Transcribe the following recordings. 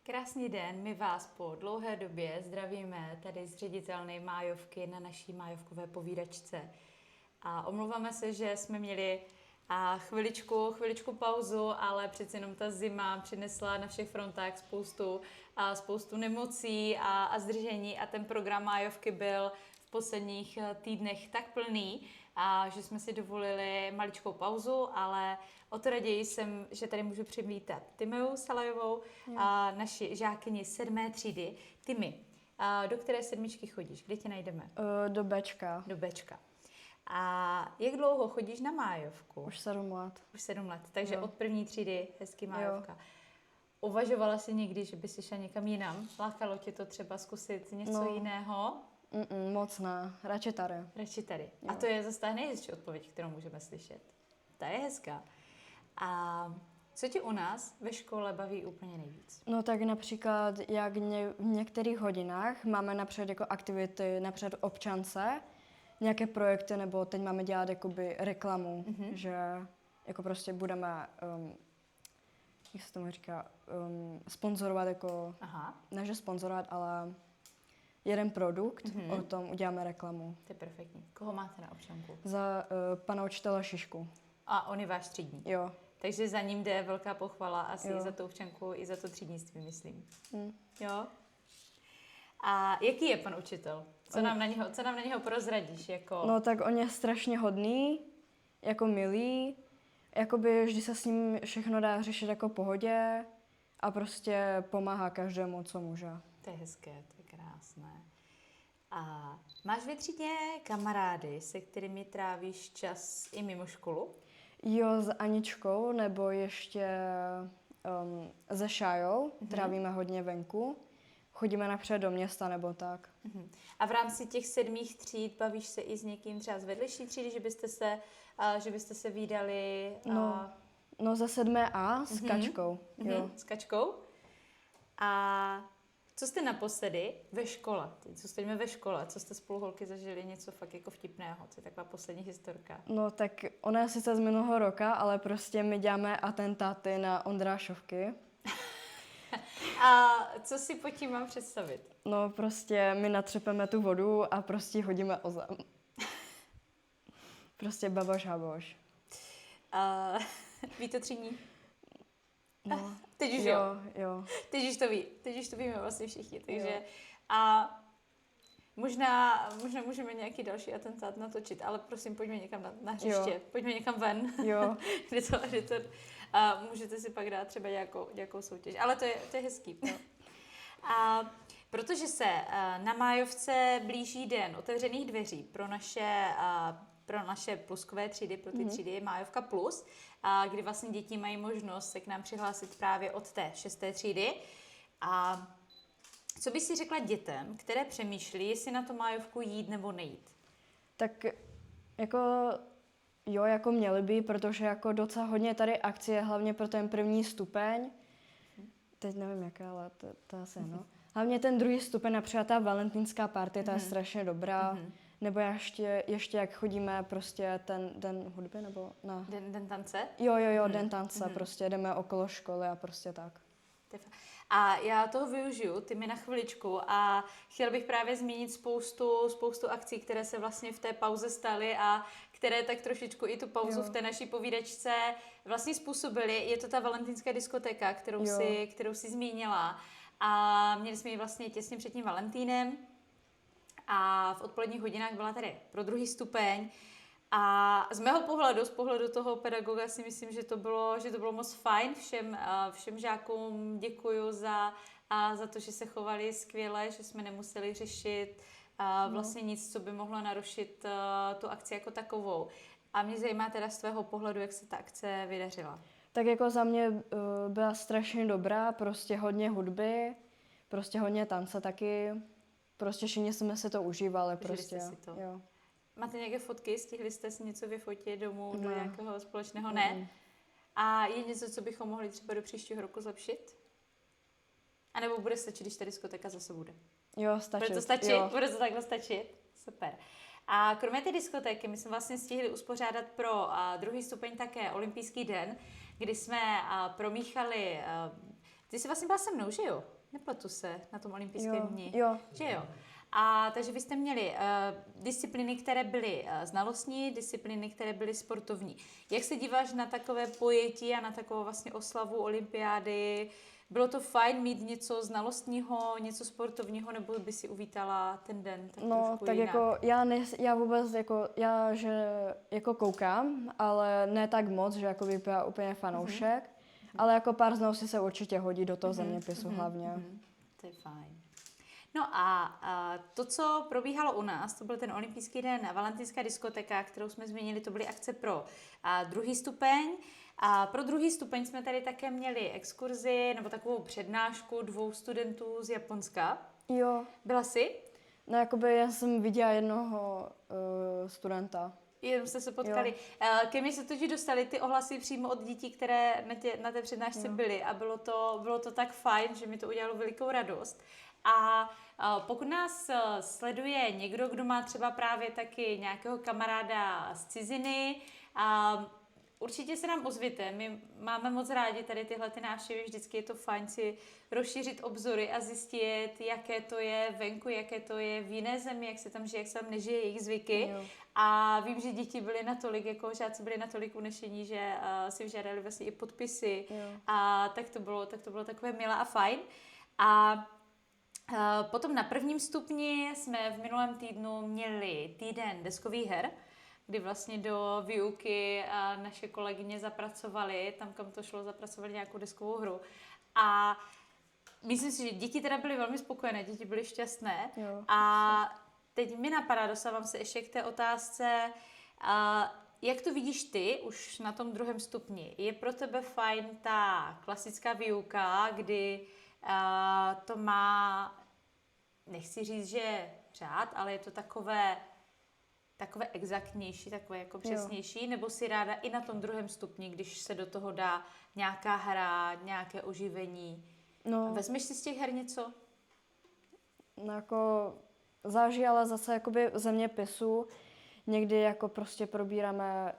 Krásný den, my vás po dlouhé době zdravíme tady z ředitelny Májovky na naší májovkové povídačce. A omlouváme se, že jsme měli chviličku pauzu, ale přeci jenom ta zima přinesla na všech frontách spoustu nemocí a zdržení a ten program Májovky byl v posledních týdnech tak plný, a že jsme si dovolili maličkou pauzu, ale o to raději jsem, že tady můžu přivítat Timeu Salajovou, naši žákyni 7. třídy. Timi, do které sedmičky chodíš? Kde tě najdeme? Do Bčka. Do Bčka. A jak dlouho chodíš na májovku? Už 7 let. Už 7 let, takže Jo. od 1. třídy hezký májovka. Jo. Uvažovala jsi někdy, že bys šla někam jinam? Lákalo tě to třeba zkusit něco jiného? Moc ne, radši tady. Radši tady. Jo. A to je zase ta nejhezčí odpověď, kterou můžeme slyšet. Ta je hezká. A co tě u nás ve škole baví úplně nejvíc? No tak například, jak v některých hodinách máme napřed jako aktivity, napřed občance, nějaké projekty, nebo teď máme dělat jakoby reklamu, že jako prostě budeme, jak se tomu říká, sponzorovat jako, ne že sponzorovat, ale jeden produkt, o tom uděláme reklamu. To je perfektní. Koho máte na občanku? Za pana učitele Šišku. A on je váš třídní? Jo. Takže za ním jde velká pochvala asi i za tu občanku, i za to třídnictví, myslím. Jo? A jaký je pan učitel? Co nám na něho prozradíš? Jako... No tak on je strašně hodný, jako milý, jakoby vždy se s ním všechno dá řešit jako v pohodě a prostě pomáhá každému, co může. To je hezké, to je krásné. A máš ve třídě kamarády, se kterými trávíš čas i mimo školu? Jo, s Aničkou nebo ještě se Šájou, trávíme hodně venku. Chodíme napřed do města nebo tak. A v rámci těch 7 tříd bavíš se i s někým třeba z vedlejší třídy, že byste se vídali? No za 7A s Kačkou. Jo. S Kačkou? A co jste naposledy ve škole? Co jste ve škole? Co jste spolu holky zažili něco fakt jako vtipného? Co je taková poslední historka? No tak ona je sice z minulého roka, ale prostě my děláme atentáty na Ondrášovky. A co si pod tím mám představit? No prostě my natřepeme tu vodu a prostě hodíme o zem. Prostě baboš haboš. Ví to třídní? No. Teď už jo. Teď už to víme vlastně všichni, takže a možná můžeme nějaký další atentát natočit, ale prosím, pojďme někam na hřiště, pojďme někam ven, jo. kde to a můžete si pak dát třeba nějakou soutěž, ale to je hezký. No. A protože se na májovce blíží den otevřených dveří pro naše pluskové třídy, pro ty třídy Májovka plus, kdy vlastně děti mají možnost se k nám přihlásit právě od té 6. třídy. A co bys si řekla dětem, které přemýšlí, jestli na to Májovku jít nebo nejít? Tak jako měli by, protože jako docela hodně tady akcie, hlavně pro ten 1. stupeň. Teď nevím jaká, ale to asi no. Hlavně ten 2. stupeň, například ta valentínská party, ta je strašně dobrá. Nebo ještě jak chodíme prostě ten den hudby, nebo na... Den tance? Jo, den tance, prostě jdeme okolo školy a prostě tak. A já toho využiju, ty mi na chviličku, a chtěl bych právě zmínit spoustu akcí, které se vlastně v té pauze staly a které tak trošičku i tu pauzu v té naší povídačce vlastně způsobily. Je to ta valentínská diskotéka, kterou si zmínila. A měli jsme ji vlastně těsně před tím Valentínem. A v odpoledních hodinách byla tady pro 2. stupeň. A z mého pohledu, z pohledu toho pedagoga si myslím, že to bylo moc fajn. Všem žákům děkuju za to, že se chovali skvěle, že jsme nemuseli řešit vlastně nic, co by mohlo narušit tu akci jako takovou. A mě zajímá teda z tvého pohledu, jak se ta akce vydařila. Tak jako za mě byla strašně dobrá, prostě hodně hudby, prostě hodně tance taky. Prostě všichni jsme si to užívali. Prostě. Si to. Jo. Máte nějaké fotky? Stihli jste si něco vyfotit domů do nějakého společného? Ne. A je něco, co bychom mohli třeba do příštího roku zlepšit? A nebo bude stačit, když ta diskotéka zase bude? Jo, stačit. Bude to stačit? Jo. Bude to takhle stačit? Super. A kromě té diskotéky my jsme vlastně stihli uspořádat pro 2. stupeň také olympijský den, kdy jsme promíchali, ty jsi vlastně byla se mnou, že jo? Nepletu se na tom olympijském dni. Jo. Že jo? A takže vy jste měli disciplíny, které byly znalostní, disciplíny, které byly sportovní. Jak se díváš na takové pojetí a na takovou vlastně oslavu olympiády? Bylo to fajn mít něco znalostního, něco sportovního, nebo by si uvítala ten den tak trošku tak jinak? jako já vůbec že jako koukám, ale ne tak moc, že jako vypadá úplně fanoušek, ale jako pár znalostí se určitě hodí do toho zeměpisu hlavně. To je fajn. No a to, co probíhalo u nás, to byl ten olympijský den, valentýnská diskoteka, kterou jsme zmínili, to byly akce pro druhý stupeň. A pro druhý stupeň jsme tady také měli exkurzi nebo takovou přednášku 2 studentů z Japonska. Jo. Byla jsi? No jakoby já jsem viděla jednoho studenta. Jenom jste se potkali. Ke mně se totiž dostali ty ohlasy přímo od dětí, které na té přednášce byly a bylo to tak fajn, že mi to udělalo velikou radost. A pokud nás sleduje někdo, kdo má třeba právě taky nějakého kamaráda z ciziny, určitě se nám ozvěte. My máme moc rádi tady tyhle ty návštěvy, vždycky je to fajn si rozšířit obzory a zjistit, jaké to je venku, jaké to je v jiné zemi, jak se tam žije, jak se tam nežije, jejich zvyky. Jo. A vím, že děti byly natolik, jako žáci byli natolik unešení, že si vyžádali vlastně i podpisy. Jo. A tak to bylo takové milé a fajn. A potom na prvním stupni jsme v minulém týdnu měli týden deskových her, kdy vlastně do výuky naše kolegyně zapracovali, tam kam to šlo, zapracovali nějakou deskovou hru. A myslím si, že děti teda byly velmi spokojené, děti byly šťastné. Jo. A teď mi napadá, dostávám se ještě k té otázce, jak to vidíš ty už na tom druhém stupni? Je pro tebe fajn ta klasická výuka, kdy to má, nechci říct, že řád, ale je to takové exaktnější, takové jako přesnější, nebo si ráda i na tom druhém stupni, když se do toho dá nějaká hra, nějaké oživení? No. Vezmeš si z těch her něco? No jako záleží, ale zase jakoby zeměpisu. Někdy jako prostě probíráme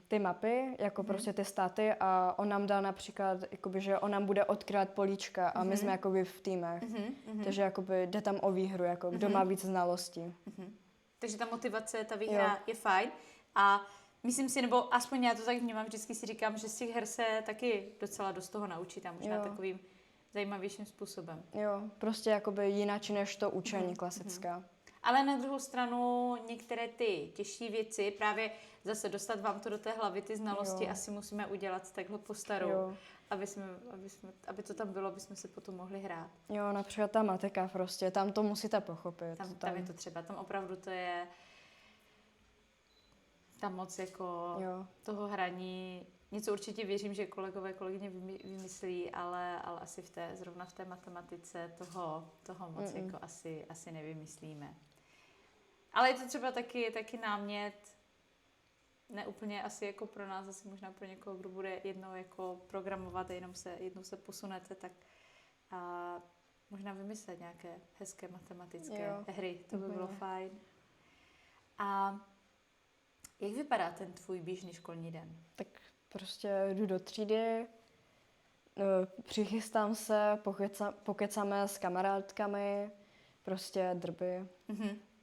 ty mapy, jako prostě ty státy a on nám dá například, jakoby, že on nám bude odkryvat políčka a my jsme jakoby v týmech. Takže jakoby jde tam o výhru, jako kdo má víc znalostí. Takže ta motivace, ta výhra je fajn a myslím si, nebo aspoň já to tak vnímám, vždycky si říkám, že z těch her se taky docela dost toho naučí, tam možná takovým zajímavějším způsobem. Jo, prostě jakoby jinak než to učení klasická. Ale na druhou stranu některé ty těžší věci, právě zase dostat vám to do té hlavy, ty znalosti, asi musíme udělat takhle po starou, aby to tam bylo, aby jsme se potom mohli hrát. Jo, například ta matika prostě, tam to musíte pochopit. Tam je to třeba, tam opravdu to je tam moc jako toho hraní. Něco určitě věřím, že kolegové, kolegyně vymyslí, ale asi zrovna v té matematice toho moc jako asi nevymyslíme. Ale je to třeba taky námět, ne úplně asi jako pro nás, asi možná pro někoho, kdo bude jednou jako programovat a jednou se posunete, tak možná vymyslet nějaké hezké matematické hry, to by bylo fajn. A jak vypadá ten tvůj běžný školní den? Tak prostě jdu do třídy, přichystám se, pokecáme s kamarádkami, prostě drby.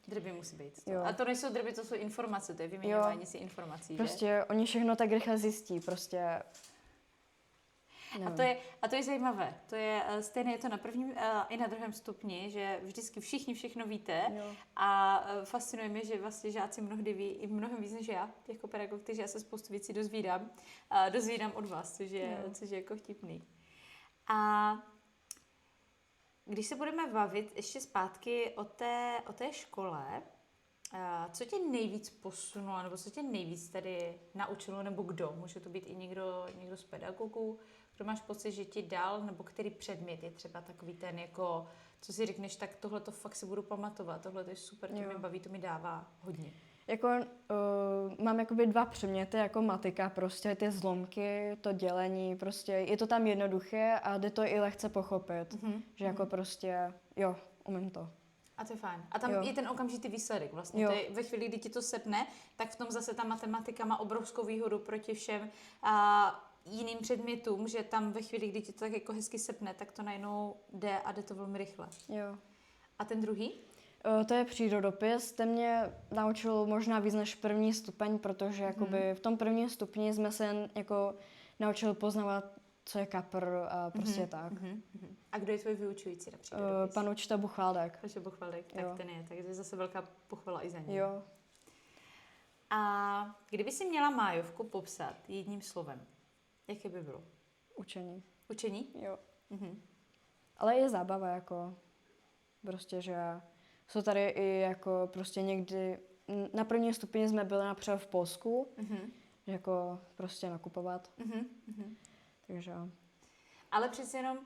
Drby musí být. A to nejsou drby, to jsou informace, to je vyměňování si informací, prostě že? Oni všechno tak rychle zjistí, prostě. A to je zajímavé. To je stejné, je to na prvním i na druhém stupni, že vždycky všichni všechno víte a fascinuje mě, že vlastně žáci mnohdy ví i mnohem víc než já, jako pedagog, takže já se spoustu věcí dozvídám od vás, což je jako vtipný. A když se budeme bavit ještě zpátky o té škole, co tě nejvíc posunulo, nebo co tě nejvíc tady naučilo, nebo kdo? Může to být i někdo z pedagogů, kdo máš pocit, že ti dal, nebo který předmět je třeba takový ten, jako, co si řekneš, tak tohle to fakt si budu pamatovat, tohle to je super, to mě baví, to mi dává hodně. Jako, mám jakoby 2 předměty, jako matika, prostě ty zlomky, to dělení, prostě je to tam jednoduché a jde to i lehce pochopit, že jako prostě, umím to. A to je fajn. A tam je ten okamžitý výsledek vlastně. To je, ve chvíli, kdy ti to sedne, tak v tom zase ta matematika má obrovskou výhodu proti všem jiným předmětům, že tam ve chvíli, kdy ti to tak jako hezky sepne, tak to najednou jde a jde to velmi rychle. Jo. A ten druhý? To je přírodopis, ten mě naučil možná víc než první stupeň, protože jakoby v tom prvním stupni jsme se jen jako naučili poznávat, co je kapr a prostě tak. A kdo je tvůj vyučující na přírodopis? Pan učitel Buchvaldek. Pan Buchvaldek, tak ten je, takže zase velká pochvala i za něj. Jo. A kdyby si měla májovku popsat jedním slovem, jaké by bylo? Učení. Učení? Jo. Ale je zábava, jako prostě, že jsou tady i jako prostě někdy, na prvním stupni jsme byli například v Polsku, jako prostě nakupovat. Takže. Ale přece jenom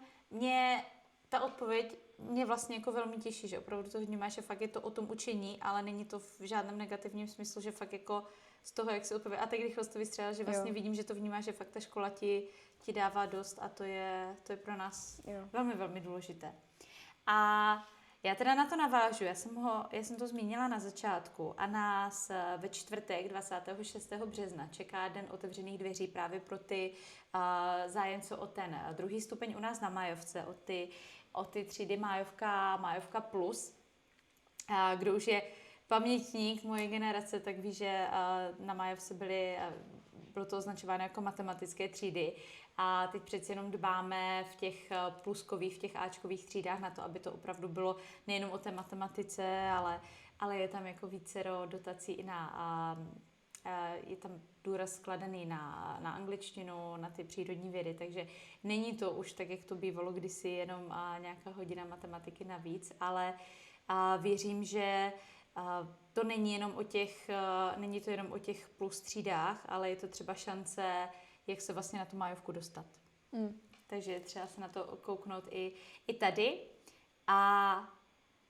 ta odpověď mě vlastně jako velmi těší, že opravdu to vnímáš, že fakt je to o tom učení, ale není to v žádném negativním smyslu, že fakt jako z toho, jak se odpověď a tak rychle to vystřelila, že vlastně vidím, že to vnímáš, že fakt ta škola ti dává dost a to je pro nás velmi, velmi důležité. A já teda na to navážu, já jsem to zmínila na začátku a nás ve čtvrtek 26. března čeká den otevřených dveří právě pro ty zájemce o ten druhý stupeň u nás na Májovce, o ty třídy Májovka plus. Kdo už je pamětník moje generace, tak ví, že na Májovce bylo to označováno jako matematické třídy. A teď přeci jenom dbáme v těch pluskových, v těch áčkových třídách na to, aby to opravdu bylo nejenom o té matematice, ale je tam jako vícero dotací i je tam důraz skladený na angličtinu, na ty přírodní vědy, takže není to už tak, jak to bývalo kdysi, jenom nějaká hodina matematiky navíc, ale věřím, že to není jenom o těch plus třídách, ale je to třeba šance, jak se vlastně na tu májovku dostat. Takže třeba se na to kouknout i tady. A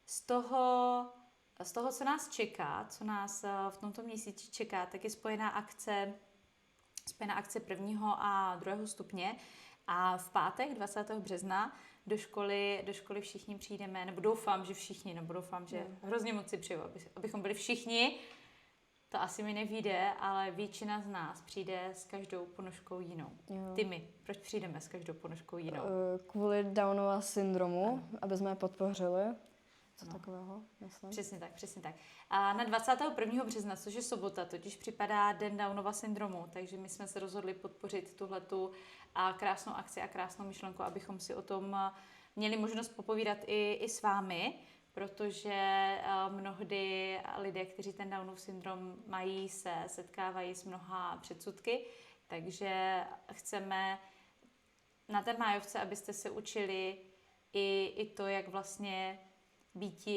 z toho, co nás čeká, co nás v tomto měsíci čeká, tak je spojená akce 1. a 2. stupně. A v pátek 20. března do školy všichni přijdeme, nebo doufám, že všichni, nebo doufám, že hrozně moc si přeju, abychom byli všichni. To asi mi nevyjde, ale většina z nás přijde s každou ponožkou jinou. Ty proč přijdeme s každou ponožkou jinou? Kvůli Downova syndromu, aby jsme je podpořili. Co takového, myslím. Přesně tak. A na 21. března, což je sobota, totiž připadá Den Downova syndromu, takže my jsme se rozhodli podpořit tuhletu krásnou akci a krásnou myšlenku, abychom si o tom měli možnost popovídat i s vámi, protože mnohdy lidé, kteří ten Downův syndrom mají, se setkávají s mnoha předsudky, takže chceme na té májovce, abyste se učili i to, jak vlastně být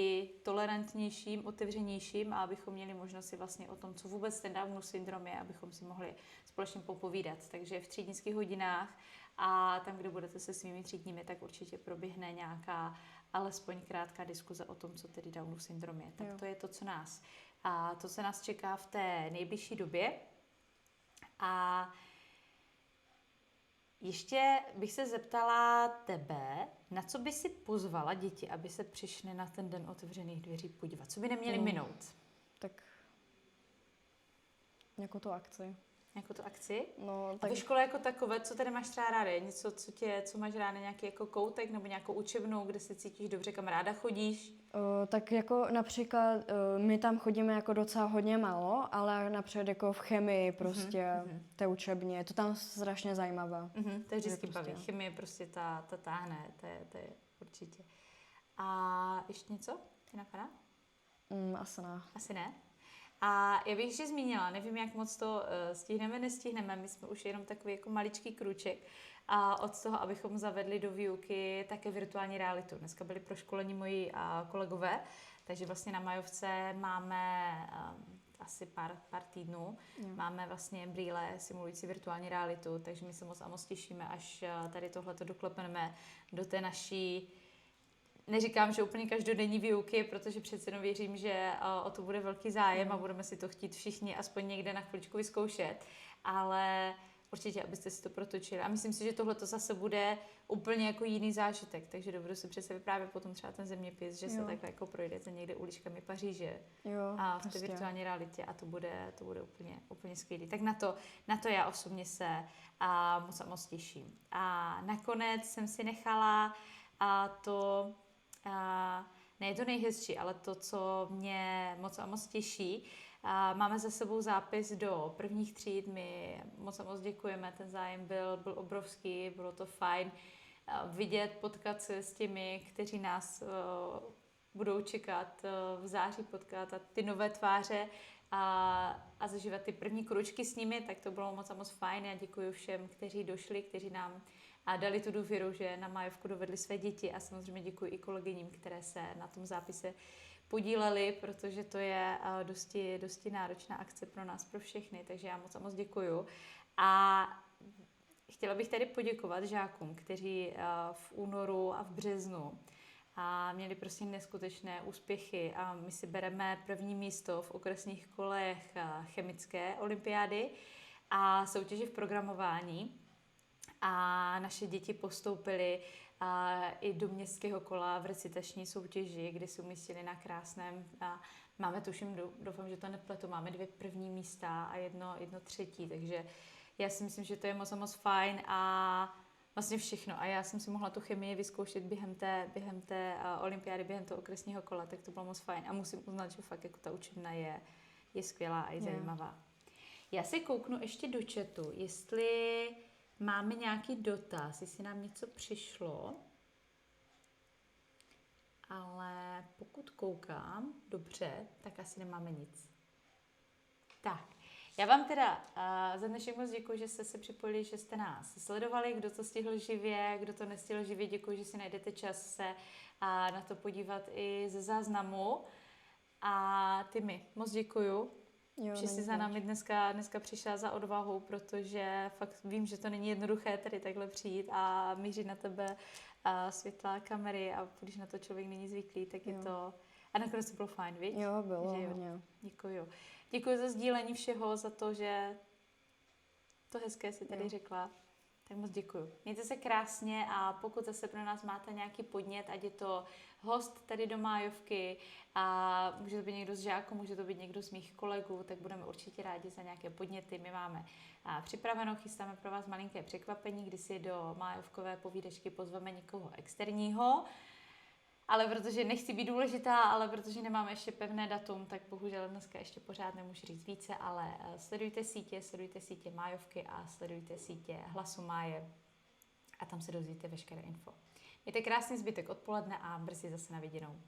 tolerantnějším, otevřenějším a abychom měli možnost si vlastně o tom, co vůbec ten Downův syndrom je, abychom si mohli společně popovídat. Takže v třídnických hodinách a tam, kde budete se svými třídními, tak určitě proběhne nějaká alespoň krátká diskuze o tom, co tedy Downův syndrom je. Tak to je to, co nás čeká v té nejbližší době. A ještě bych se zeptala tebe, na co by si pozvala děti, aby se přišly na ten den otevřených dveří podívat? Co by neměli minout? Tak jako tu akci. Jako tu akci? No, tak. A ve škole jako takové, co tady máš třeba ráda? Něco, co máš ráda, nějaký jako koutek nebo nějakou učebnu, kde se cítíš dobře, kam ráda chodíš? Tak jako například my tam chodíme jako docela hodně málo, ale například jako v chemii prostě, té učebně, je to tam strašně zajímavé. To je vždycky baví. Chemie prostě ta táhne, to je určitě. A ještě něco? Ty napadá? Asi ne. Asi ne? A já bych ještě zmínila, nevím, jak moc to nestihneme, my jsme už jenom takový jako maličký krůček a od toho, abychom zavedli do výuky také virtuální realitu. Dneska byli proškoleni moji kolegové, takže vlastně na Májovce máme asi pár týdnů, máme vlastně brýle simulující virtuální realitu, takže my se moc těšíme, až tady tohleto doklepneme do té naší. Neříkám, že úplně každodenní výuky, protože přece jenom věřím, že o to bude velký zájem a budeme si to chtít všichni aspoň někde na chviličku vyzkoušet. Ale určitě, abyste si to protočili. A myslím si, že tohle to zase bude úplně jako jiný zážitek, takže dovedu si představit právě potom třeba ten zeměpis, že se takhle jako projdete někde uličkami Paříže a v té virtuální realitě a to bude úplně skvělý. Tak na to já osobně se moc těším. A nakonec jsem si nechala ne je to nejhezčí, ale to, co mě moc těší. Máme za sebou zápis do prvních tříd, my moc děkujeme, ten zájem byl obrovský, bylo to fajn vidět, potkat se s těmi, kteří nás budou čekat v září, potkat a ty nové tváře a zažívat ty první kručky s nimi, tak to bylo moc fajn. Já děkuji všem, kteří došli, kteří nám dali tu důvěru, že na Májovku dovedli své děti a samozřejmě děkuji i kolegyním, které se na tom zápise podíleli, protože to je dosti náročná akce pro nás, pro všechny, takže já moc děkuju. A chtěla bych tady poděkovat žákům, kteří v únoru a v březnu měli prostě neskutečné úspěchy a my si bereme první místo v okresních kolech chemické olympiády a soutěži v programování. A naše děti postoupily i do městského kola v recitační soutěži, kde se umístili na krásném. Máme, tuším, doufám, že to nepletu, máme 2 první místa a jedno třetí, takže já si myslím, že to je moc fajn a vlastně všechno. A já jsem si mohla tu chemii vyzkoušet během té olympiády, během toho okresního kola, tak to bylo moc fajn. A musím uznat, že fakt jako ta učebna je skvělá a je zajímavá. Já se kouknu ještě do chatu, jestli máme nějaký dotaz, jestli nám něco přišlo, ale pokud koukám dobře, tak asi nemáme nic. Tak, já vám teda za dnešek moc děkuji, že jste se připojili, že jste nás sledovali, kdo to stihl živě, kdo to nestihl živě, děkuji, že si najdete čas se na to podívat i ze záznamu. A ty mi moc děkuju. Že jsi za námi dneska přišla za odvahu, protože fakt vím, že to není jednoduché tady takhle přijít a mířit na tebe světla, kamery a když na to člověk není zvyklý, tak je to... A nakonec to bylo fajn, víš? Jo, bylo. Děkuju. Děkuji za sdílení všeho, za to, že to hezké si tady řekla. Tak moc děkuju. Mějte se krásně a pokud zase pro nás máte nějaký podnět, ať je to host tady do Májovky a může to být někdo z žáků, může to být někdo z mých kolegů, tak budeme určitě rádi za nějaké podněty. My máme připraveno, chystáme pro vás malinké překvapení, kdy si do Májovkové povídečky pozveme někoho externího. Ale protože nechci být důležitá, ale protože nemáme ještě pevné datum, tak bohužel dneska ještě pořád nemůžu říct více, ale sledujte sítě Májovky a sledujte sítě Hlasu Máje a tam se dozvíte veškeré info. Mějte krásný zbytek odpoledne a brzy zase na viděnou.